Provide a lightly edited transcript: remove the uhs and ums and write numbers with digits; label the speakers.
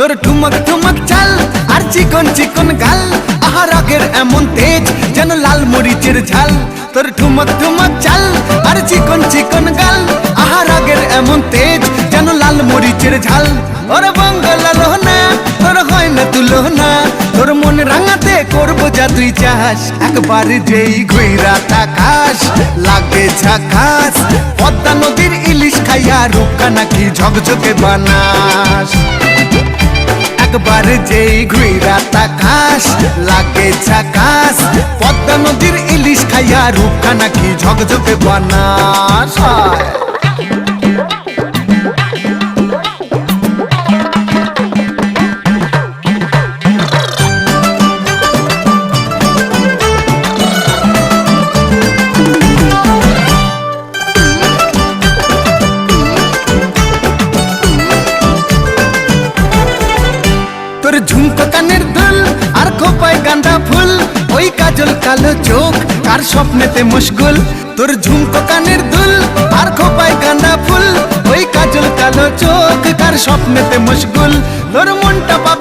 Speaker 1: তোর ঠুমক ঠুমক চাল আর চিকন চিকন গাল, আহা রাগের এমন তেজ যেন লাল মরিচের ঝাল। তোর ঠুমক ঠুমক চাল আর চিকন চিকন গাল, আহা রাগের এমন তেজ যেন লাল মরিচের ঝাল। ওরে বাঙ্গালা লোহনা তোর হয় না তুলনা, তোর মন রাঙাতে করবো যা তুই চাস। একবার যেই ঘুইরা তাকাস লাগে ঝাকাস, পদ্মা নদীর ইলিশ খাইয়া রূপকা নাকি ঝকঝকে বানাস। একবার যেই ঘুইরা তাকাস লাগে ঝাকাস, পদ্মা নদীর ইলিশ খাইয়া রূপকা নাকি ঝকঝকে বানাস। তোর ঝুমকো কানের দুল আর খোপায় গাঁদা ফুল, ওই কাজল কালো চোখ কার স্বপ্নেতে মশগুল। তোর ঝুমকো কানের দুল আর খোপায় গাঁদা ফুল, ওই কাজল কালো চোখ কার স্বপ্নেতে মশগুল। তোর মনটা পাবে